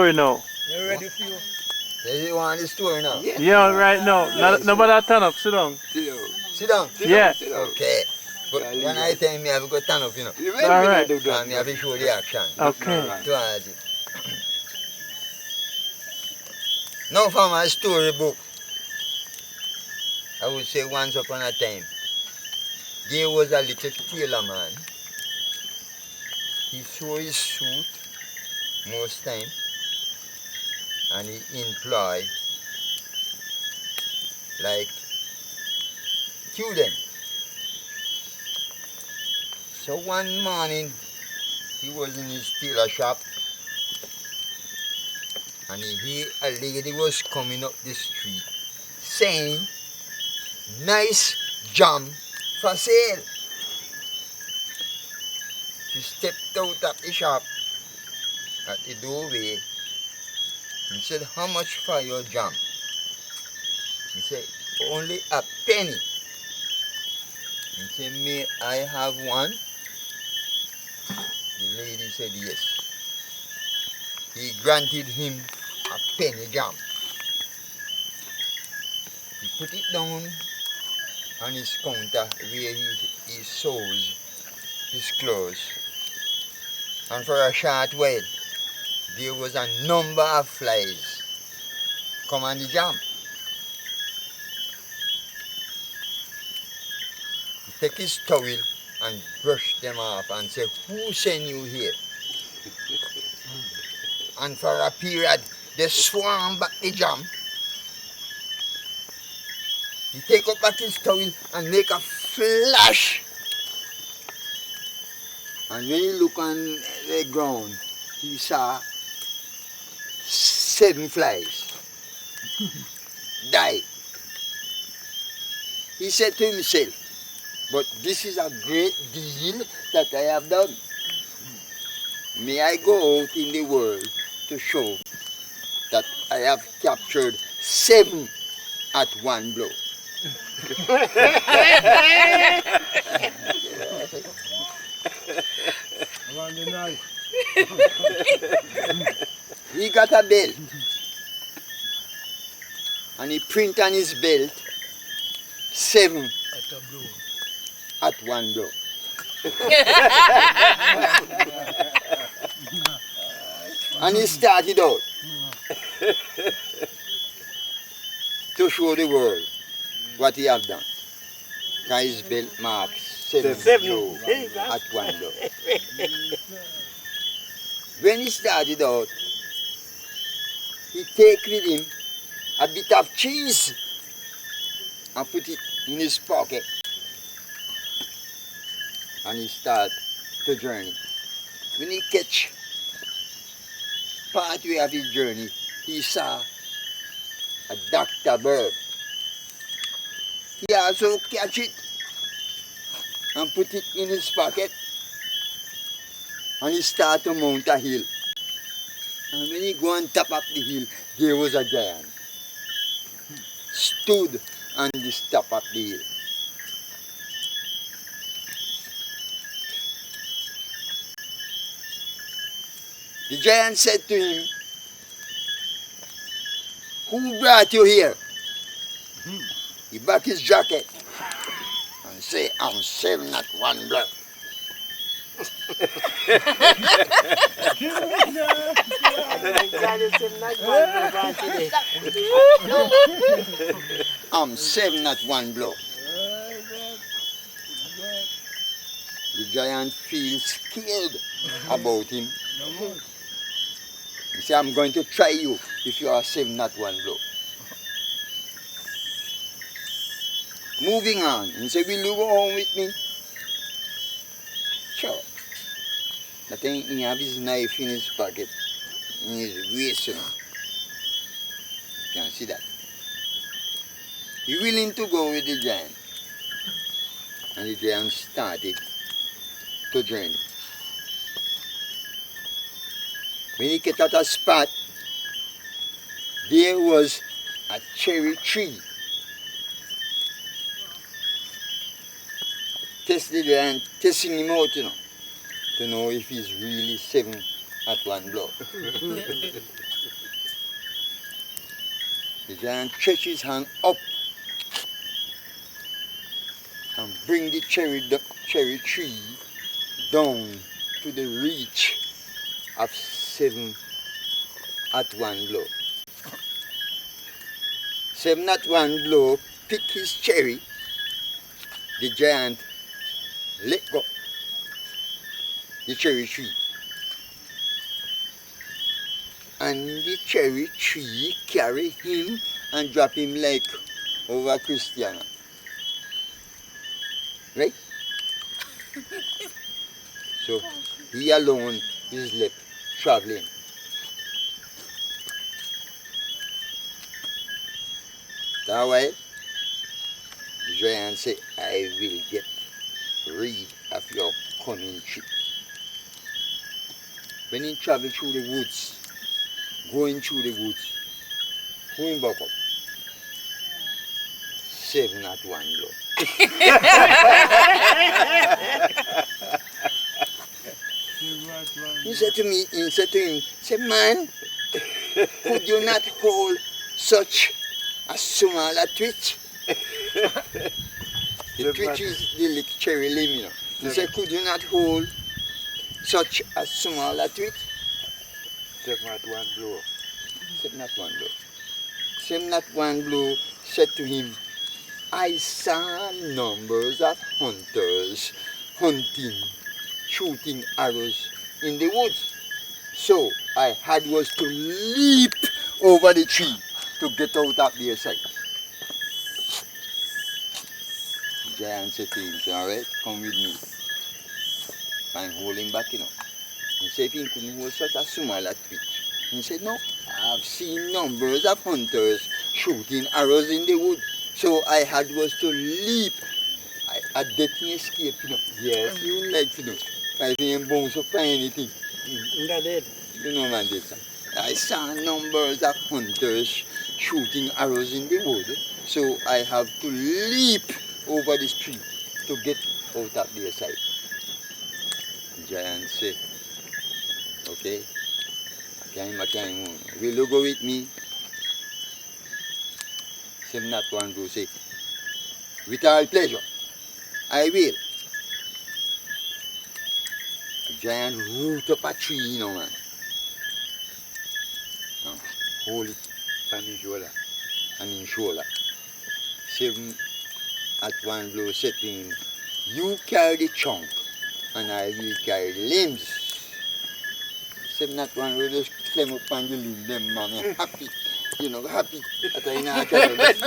Story now. You ready for you? You want the story now? Yeah, right now. Nobody turn up. Sit down. Sit down. Yeah. Okay. But when I tell me I have to go turn up, you know. All right. And I have to show the action. Okay. To all of it. Now from my storybook, I would say once upon a time, there was a little tailor man. He sew his suit most time and he employ like student. So one morning he was in his tailor shop and he heard a lady was coming up the street saying, "Nice jam for sale." She stepped out of the shop at the doorway and said, "How much for your jam?" He said, "Only a penny." He said, "May I have one?" The lady said yes. He granted him a penny jam. He put it down on his counter where he sews his clothes. And for a short while, there was a number of flies come on the jam. He take his towel and brush them off and say, "Who sent you here?" And for a period, they swarm back the jam. He take up back his towel and make a flash. And when he look on the ground, he saw 7 flies die. He said to himself, "But this is a great deal that I have done. May I go out in the world to show that I have captured 7 at one blow." Around the night. He got a belt and he print on his belt 7 At a blow. at one blow. And he started out to show the world what he have done. Because his belt marks 7 blow at one blow. When he started out, he take with him a bit of cheese and put it in his pocket. And he start the journey. When he catch part way of his journey, he saw a Dr. bird. He also catch it and put it in his pocket and he start to mount a hill. And when he go on top of the hill, there was a giant. Stood on the top of the hill. The giant said to him, "Who brought you here?" He back his jacket and say, "I'm 7 at one blow." "I'm 7 at one blow." The giant feels scared about him. He said, "I'm going to try you if you are 7 at one blow." Moving on, he said, "Will you go home with me?" Sure. That time he have his knife in his pocket, in his waist, you know. You can see that. He willing to go with the giant. And the giant started to journey. When he get at a spot, there was a cherry tree. Test the giant, testing him out, you know, to know if he's really 7 at one blow. The giant stretch his hand up and bring the cherry tree down to the reach of 7 at 1 blow. 7 at 1 blow, pick his cherry, the giant let go the cherry tree. And the cherry tree carry him and drop him like over Christiana. Right? So he alone is left traveling. That way, the giant say, I will get rid of your cunning trick. When he travel through the woods, going through the woods, going back up, 7 at 1 blow. He said to him, say, man, could you not hold such a smaller twitch? The twitch is the little cherry limb, you know. He said, could you not hold such a smaller twitch? 7 at 1 blow. 7 at 1 blow. 7 at 1 blow said to him, I saw numbers of hunters hunting, shooting arrows in the woods. So I had was to leap over the tree to get out of their sight. The giant said to him, say, all right, come with me. And hold him back, you know. He said if he couldn't hold such a smaller twitch. He said, no, I've seen numbers of hunters shooting arrows in the wood. So I had was to leap. I didn't escape, you know. Yes, you like to know. I ain't bounce up for anything. That did. You know, man, this. I saw numbers of hunters shooting arrows in the wood. So I have to leap over this tree to get out of their sight. The giant said, okay, will you go with me? 7 at 1 blow say, with all pleasure, I will. The giant root up a tree, you know, man. Now, hold it on his shoulder. On his shoulder. 7 at 1 blow said to him, you carry the trunk and I will carry the limbs. 7 at 1 blow just climb up on the limb, them man, and happy. You know, happy. That I not carry nothing.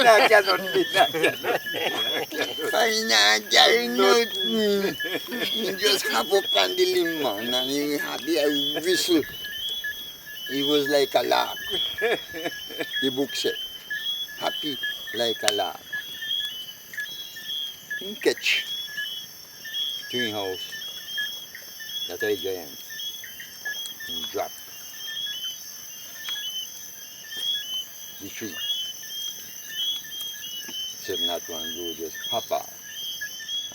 I not carry nothing. He just hop up on the limb, man, and he happy, I whistle. He was like a lark. The book said, happy like a lark. He catch to his house. That's a giant. He drop the tree. 7 at 1 blow just hop out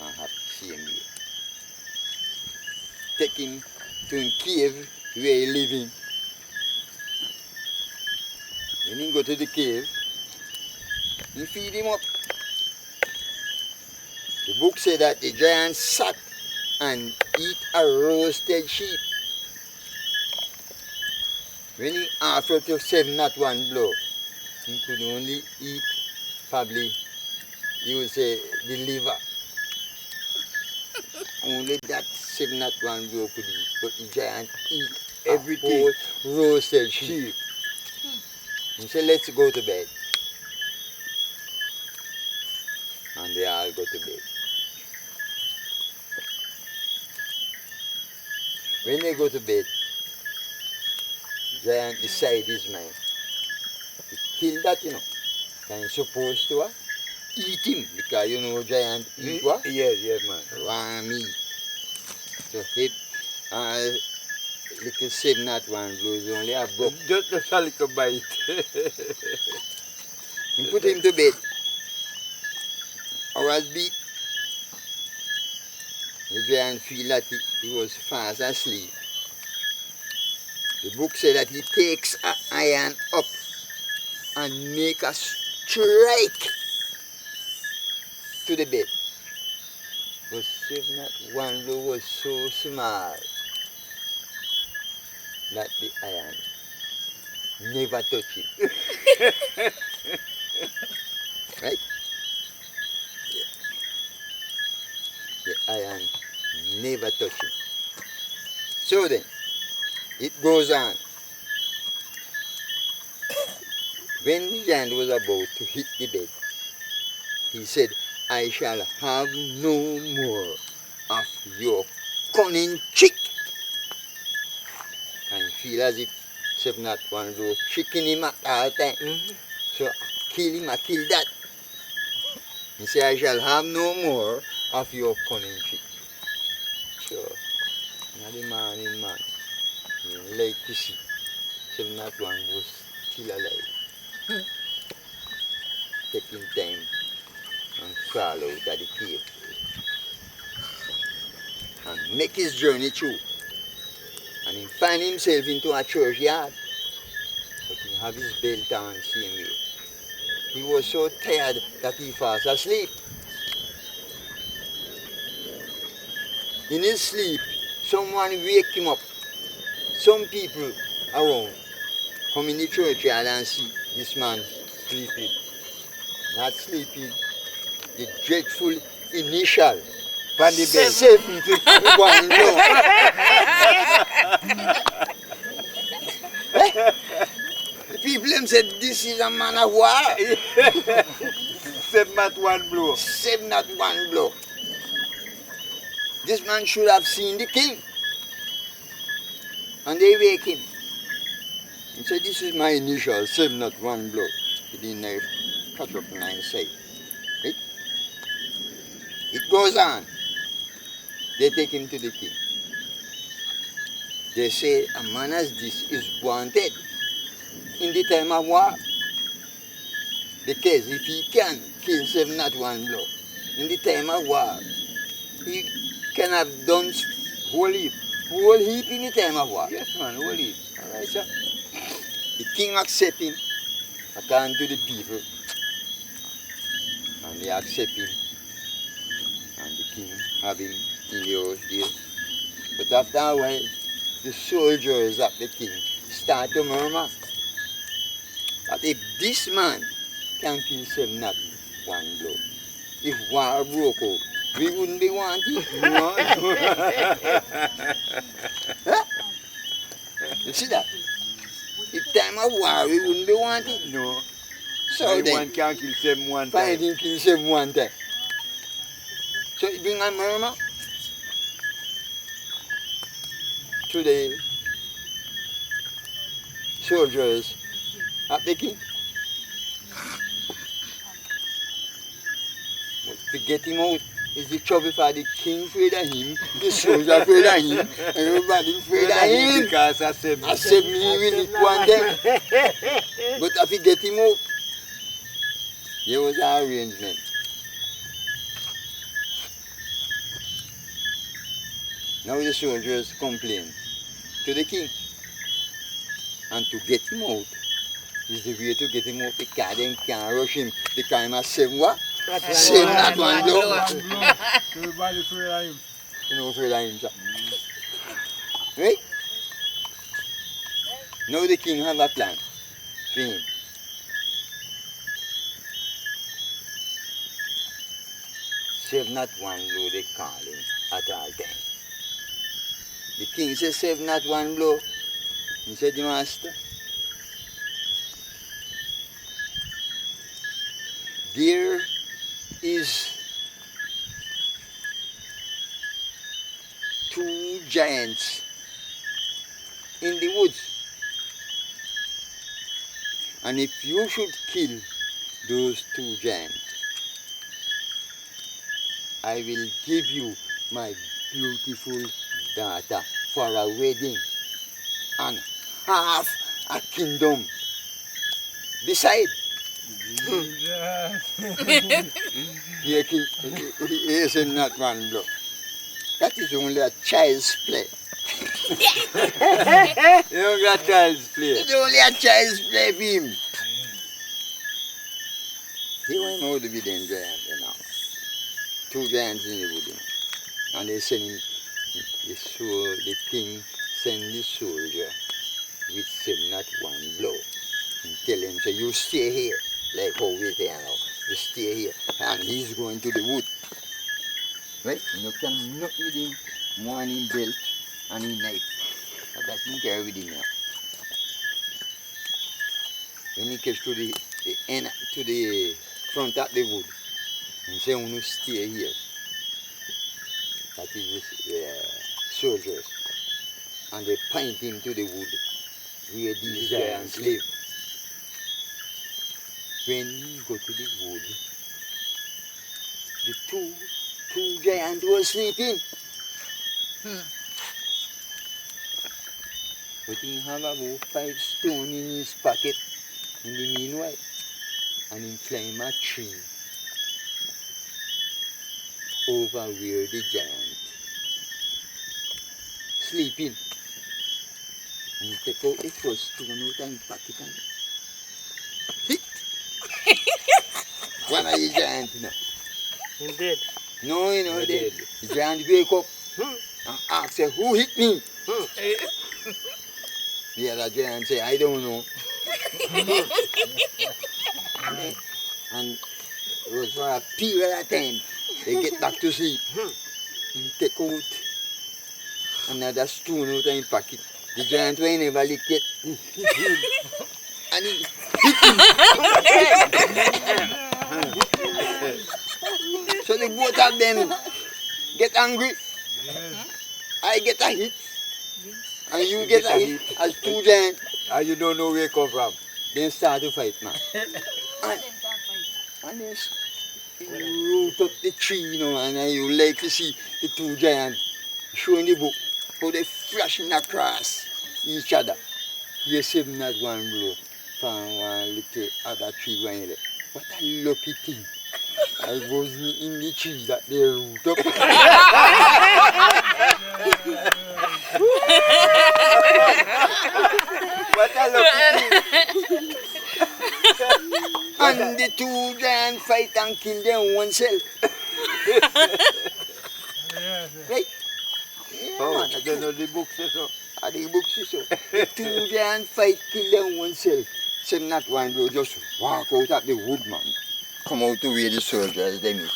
and have same way. Take him to his cave where he living. When he go to the cave, he feed him up. The book said that the giant sat and eat a roasted sheep. When he after to 7 at 1 blow, he could only eat probably, you would say, the liver. Only that 7 at 1 blow could eat, but the giant eat everything. Roasted sheep. He said, let's go to bed. And they all go to bed. When they go to bed, giant decide his mind to kill that, you know. And he's supposed to eat him, because you know giant eat what? Yes, man. Raw meat. So he, little 7 at 1 blow is only a buck. Just a little bite. He put him to bed. Hours beat. The giant feel that he was fast asleep. The book said that he takes an iron up and make a strike to the bed. But seven at one blow was so small that the iron never touched him. Right? The iron never touched him. So then, it goes on. When the giant was about to hit the bed, he said, I shall have no more of your cunning trick. And feel as if seven at one blow tricking him at all time. So kill him, I kill that. He said, I shall have no more of your cunning trick. So, now the morning man, he like to see seven at one was still alive. Taking time and crawl out of the cave and make his journey through. And he find himself into a churchyard, but he have his belt on same way. He was so tired that he fast asleep. In his sleep, someone wake him up. Some people around come in the churchyard and see this man sleeping. Not sleeping, the dreadful initial Pan the bed. 71 The people them said this is a man of war. 7 at 1 blow. 7 at 1 blow. This man should have seen the king. And they wake him. He said, this is my initial, 7 at 1 blow. He didn't know cut up on the side. Right? It goes on. They take him to the king. They say a man as this is wanted in the time of war. Because if he can kill 7 at 1 blow in the time of war, he can have done whole heap in the time of war. Yes, man, whole heap. All right, sir. The king accept him according to the people, and they accept him, and the king have him in the house there. But after a while, the soldiers of the king start to murmur that if this man can kill 7 at 1 blow, if war broke out, we wouldn't be wanted. No. Huh? You see that? If time of war, we wouldn't be wanted. No. So then, One can kill 7 one find time. him kill 7 one time. So it bring a murmur to the soldiers of the king. But to get him out is the trouble for the king afraid of him, the soldiers afraid of him, and everybody afraid of him. Because I said, I said me will it one time. But if you get him out, there was an arrangement. Now the soldiers complain to the king. And to get him out is the way to get him out because they can't rush him. They can't have 7 what? 7 at 1 blow. Everybody afraid of him. You know, afraid of him, sir. Right? Now the king have a plan for him. Seven at 1 blow, they call him at all times. The king says 7 at 1 blow. He said, the master, there is 2 giants in the woods. And if you should kill those 2 giants, I will give you my beautiful daughter for a wedding and half a kingdom beside. Here he is in that 1 blow. That is only a child's play. you don't got child's play. It's only a child's play for him. He went out with them giants, you know. 2 giants in the wood, you know. And they send him, the king send the soldier with him not one blow. And tell him, say, you stay here, like how we say now. You stay here. And he's going to the wood. Right? You can knock with him, one in belt and in knife. And that he carry with him now. When he gets to the end, to the front of the wood, and say, you stay here. That is the soldiers. And they point him to the wood where these giants live. When he go to the wood, the two giants were sleeping. But he have about 5 stones in his pocket in the meanwhile. And he climb a tree over where the giant sleeping. And he take out the first stone out of his pocket and hit one of the giants, you know. He's dead. No, you know, the giant wake up and ask, say, who hit me? The other giant say, I don't know. And it was for a period of time. They get back to sleep. He take out another stone out of his pocket. The giant way never licked it. And he hit him. So the both of them get angry. I get a hit. And you get a hit as 2 giants. And you don't know where it come from. Then start to fight, man. And then root up the tree, you know, and you like to see the 2 giants showing the book how they flashing across each other. You see them not one blow from one little other tree going there. What a lucky thing. I wasn't in the tree that they root up. What a lucky thing. And the 2 giants fight and kill them oneself. Right? Yeah, Oh, man, I don't know the book says so. the book says so. The 2 giants fight, kill them oneself. Say not one blow, just walk out of the wood, man. Come out to where the soldiers them is.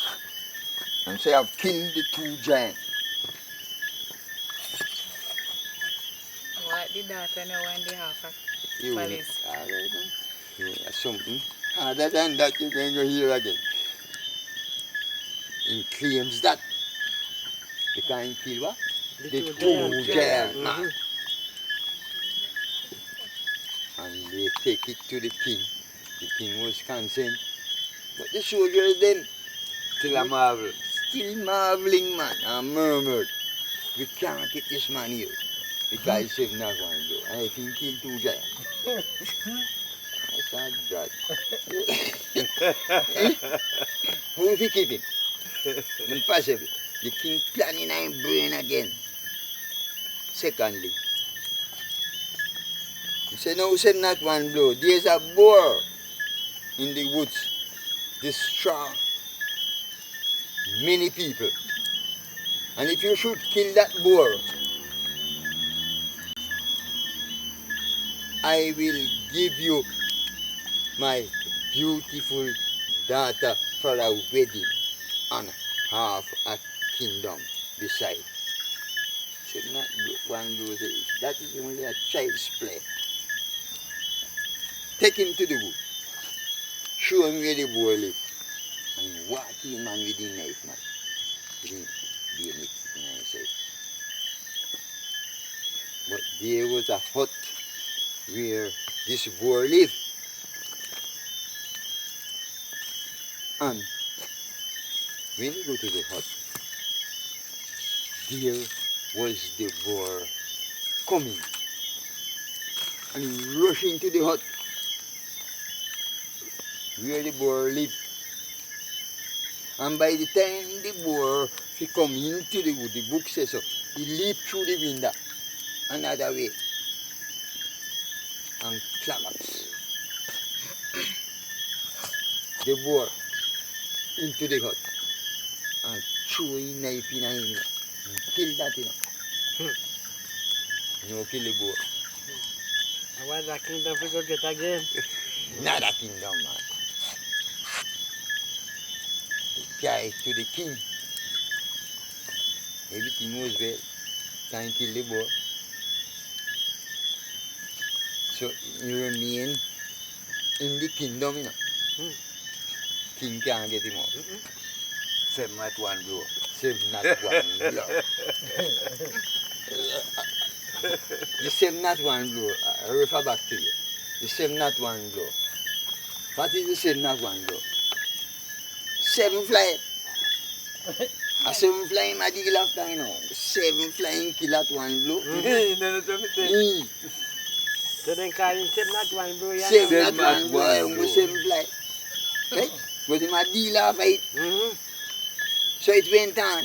And say, I've killed the 2 giants. What did daughter know when they have a You police? all right, man. Yeah, something other than that you can go hear again. He claims that because he kill what? The 2 giants, man. And they take it to the king. The king was concerned. But the soldiers then Still a marvel. still marveling, man, and murmured, we can't get this man here. Because he said not one blow. And I think he killed 2 giants. I said, God. Who will keep him? Impossible. The king planning in his brain again. Secondly, he said, no, said not one blow. There's a boar in the woods. Destroy many people. And if you should kill that boar, I will give you my beautiful daughter for a wedding and half a kingdom beside. Said not one blow. That is only a child's play. Take him to the wood. Show him where the boar lives. And walk him man with the knife, man. With the bayonet, you know what I say. But there was a hut where this boar lived. And when you go to the hut, there was the boar coming. And he rushed into the hut where the boar lived. And by the time the boar he come into the wood, the book says so, he leaped through the window another way and collapsed. The boar into the hut and throw a knife in him. And kill that, No kill the boy. I want that kingdom to go get again. Not a kingdom, man. He carry it to the king. Everything was well. Can't kill the boy. So he remain in the kingdom, King can't get him out. 7 at 1 blow. 7 not 1 blow. The 7 not 1 blow. I refer back to you. The 7 not 1 blow. What is the 7 not 1 blow? 7 fly. A 7 flying my deal after, 7 flying kill at 1 blow. So then call him 7 at 1 blow. 7 not 1 blow. 7 fly. Right? But him a deal after it. So it went on.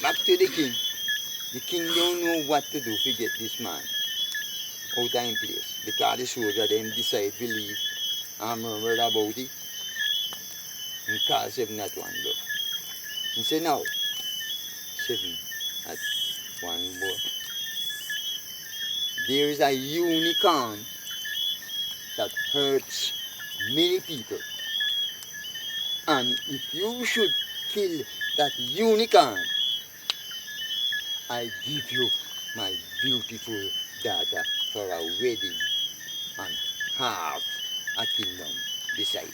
Back to the king. The king don't know what to do to get this man out of his place. Because the soldier them decide to leave and murmured about it and call 7 at 1 blow. He said, now, 7 at 1 blow. There is a unicorn that hurts many people. And if you should kill that unicorn, I give you my beautiful daughter for a wedding and half a kingdom beside.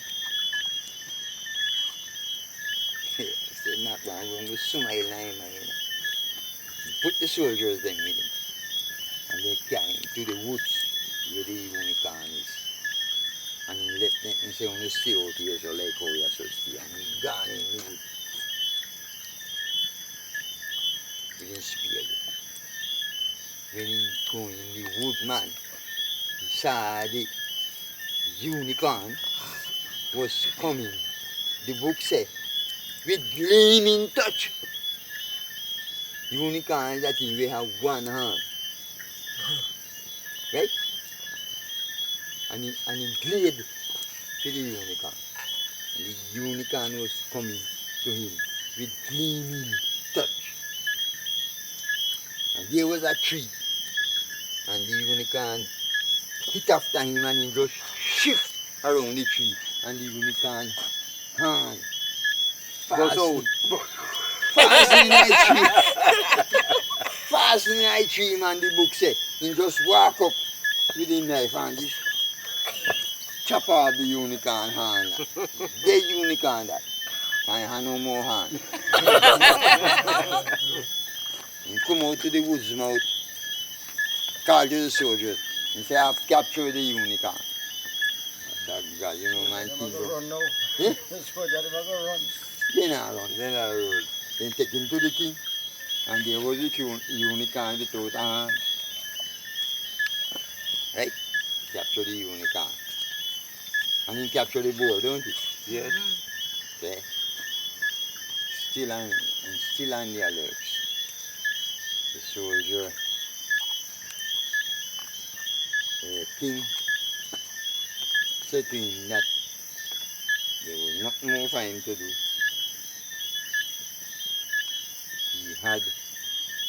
Say not one wrong with smile na him, Put the soldiers then with him and they carry him to the woods where the unicorn is. And he let them and say only stay out here so like how you're supposed to stay. And he gone in the wood. He didn't spear you. When he go in the wood, man, he saw the unicorn was coming. The book said, with gleaming touch. Unicorn that thing we have one hand. Right? And he glared to the unicorn. And the unicorn was coming to him with gleaming touch. And there was a tree. And the unicorn hit after him and he just shift around the tree. And the unicorn hand fastened in the tree. Fastened in the tree, man, the book said. He just walk up with the knife and just chop off the unicorn hand. Dead unicorn that. I have no more hand. He come out to the woods mouth, call to the soldiers, and say, I've captured the unicorn. I said, God, you know, man, Never people. go run now. Eh? The soldier never go run. They not run. Then I roll. Then take him to the king, and there was the unicorn without a hand. Right? Capture the unicorn. And he capture the boar, don't he? Yes. Okay? Still on the alerts. The soldier, the king, said to him that there was nothing more for him to do. He had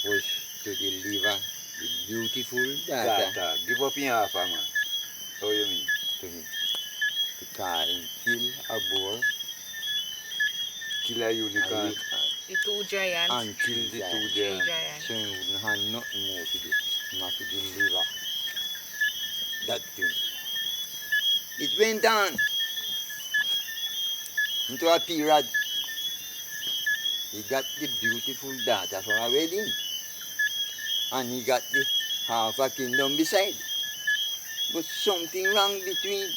was to deliver the beautiful daughter Data. Give up in half, man. How you mean? to him. Because he killed a boar Kill a unicorn. The 2 giants. and Kill killed the the 2 3 giants. giants. so he wouldn't have nothing more to do. He had to deliver that thing. It went on into a period. He got the beautiful daughter for a wedding. And he got the half a kingdom beside. But something wrong between.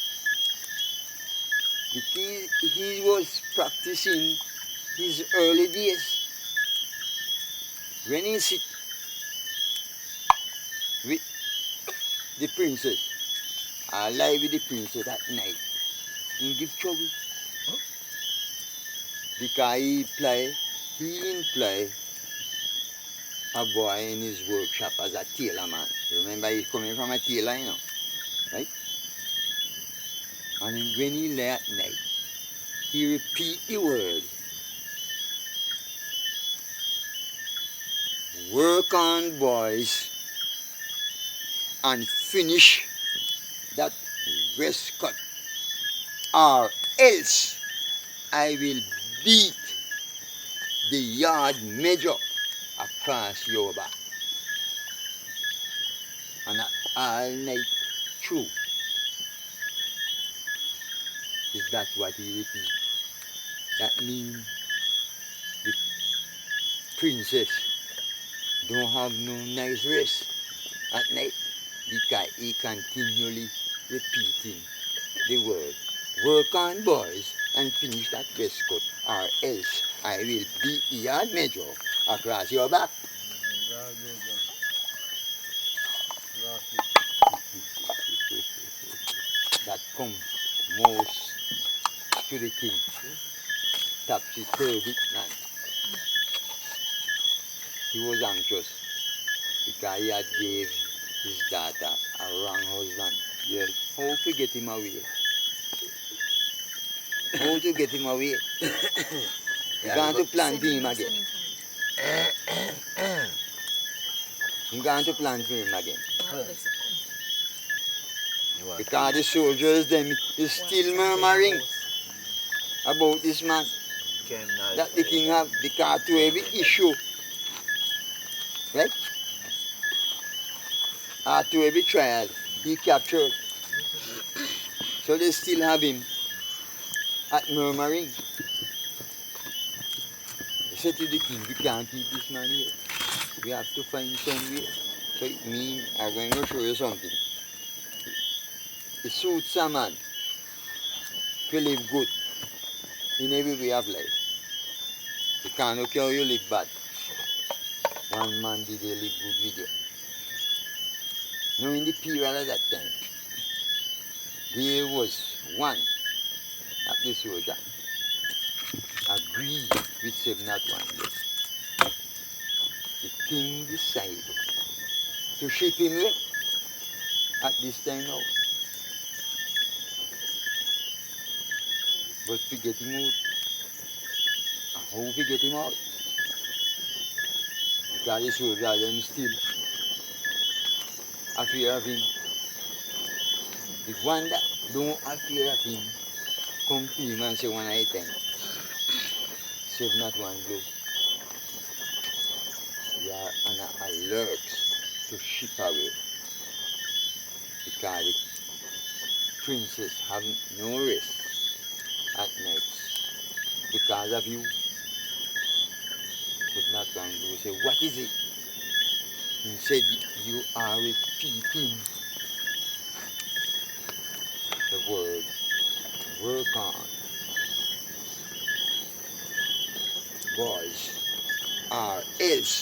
Because he was practicing his early days. When he sit with the princess, I lie with the princess at night, he give trouble. Because he employ a boy in his workshop as a tailor man. Remember, he's coming from a tailor, right? And when he lay at night, he repeat the word, work on boys and finish that west cut, or else I will beat the yard measure across your back. And all night through is that what he repeat. That means the princess don't have no nice rest at night because he continually repeating the word, work on boys and finish that west cut, or else I will beat the yard measure across your back. That come most to the king, topsy-turvy man. He was anxious because he had gave his daughter a wrong husband. Yes. How to get him away? How to get him away? He Yeah, going to but- plan for him again. He going to plan for him again. Because the soldiers them is still murmuring about this man that the king have, because to every issue, right? Or to every trial, he captured. So they still have him at murmuring. They said to the king, we can't keep this man here. We have to find some way. So it means, I'm going to show you something. It suits a man to live good in every way of life. You can't look how you live bad. One man did they live good with you. Now in the period of that time, there was one of the soldier agreed with 701 law. The king decided to ship him away at this time now. But to get him out, how to get him out? Because the soldier them still afraid of him. The one that don't afraid of him come to him and say one at a time, 701 blow. We are on an alert to ship away because the princess have no rest at night because of you. 701 blow say, what is it? He said, you are repeating the word, work on, boys, or else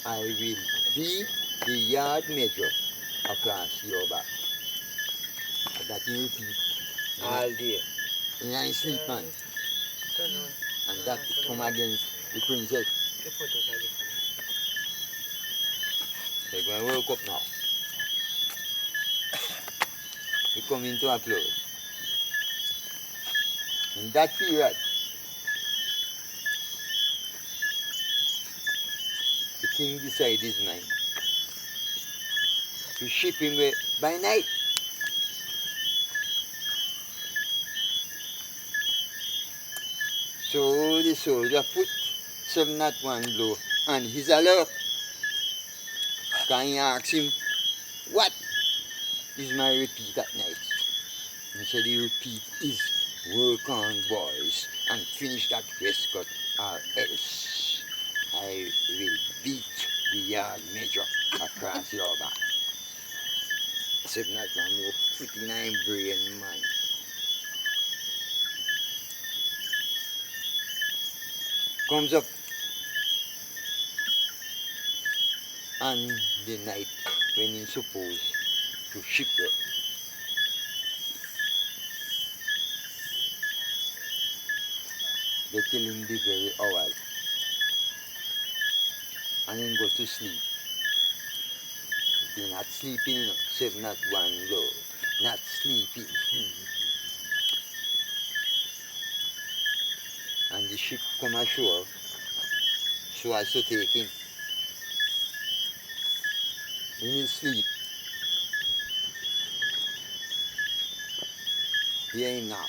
I will beat the yard measure across your back. And that he repeat All day. in his sleep, man. And that come against the princess. They're going to wake up now. We come into a close. In that period, the king decided his mind to ship him away by night. So the soldier put 701 blow on his alert. Can he ask him, what is my repeat at night? He said the repeat is, work on boys and finish that west cut, or else I will beat the yard measure across your back. 701 blow put in my brain, man. Comes up on the night when he's supposed to shipwreck. They kill him the very hours. And then go to sleep. He's not sleeping, you know. 701 low. Not sleeping. ship come ashore, so as to take him. In his sleep, hear him now.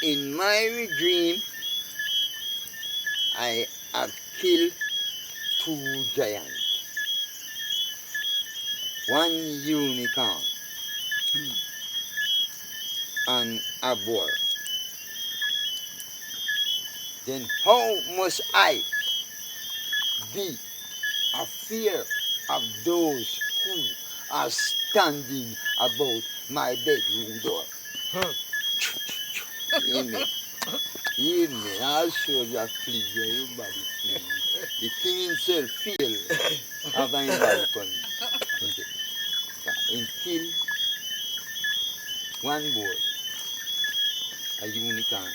In my dream, I have killed 2 giants, 1 unicorn, and a boar. Then how must I be a fear of those who are standing about my bedroom door? Amen. Amen. All soldiers flee, everybody flee. The king himself feel of anybody coming. And kill 1 boar, a unicorn,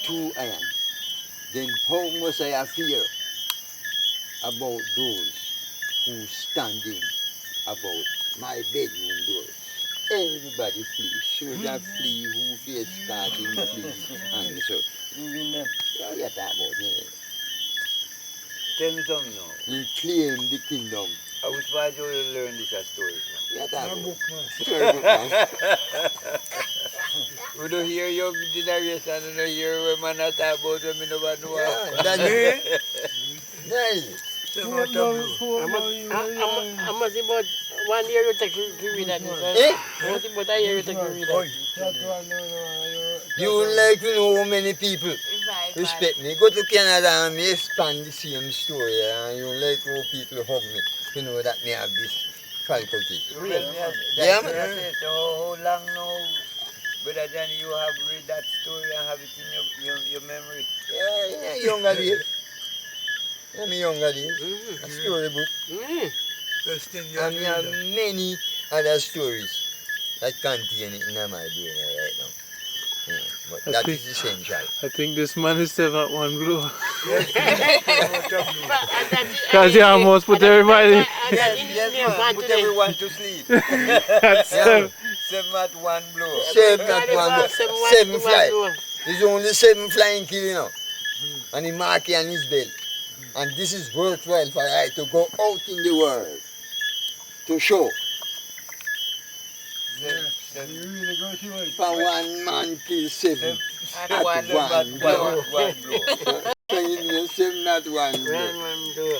2 iron. Then how must I fear about those who standing about my bedroom door? Everybody flee. Soldier flee, who face starting flee. And so, yeah, get that about it. Tell me something now. He claim the kingdom. Which part you learn this story from? Yeah, that book, man. Story book, man. We don't hear your generation, we don't hear when man talk about when we never know. Yeah, that's it. That is it. I must about 1 year you take to read that. Eh? I must about a year you take to read that. You would like to know how many people respect me. Go to Canada and me expand the same story, and you like how people hug me to know that me have this faculty. Yeah, man. So how long now, Brother Johnny, you have read that story and have it in your memory? Yeah, younger days. Yeah, me younger days. A storybook. And we have many other stories that contain it in my brain right now. Yeah, but that is essential. I think this man is still at 1 blow. Because he almost put everybody. Yes, put everyone to sleep. That's Yeah. 7 at 1 blow. 7 at 1 blow. 7 fly. There's only 7 flying kill, you know. And he mark it on his belt. And this is worthwhile for I to go out in the world to show. For 1 man kill 7 at 1 blow. So you mean 7 at 1 blow.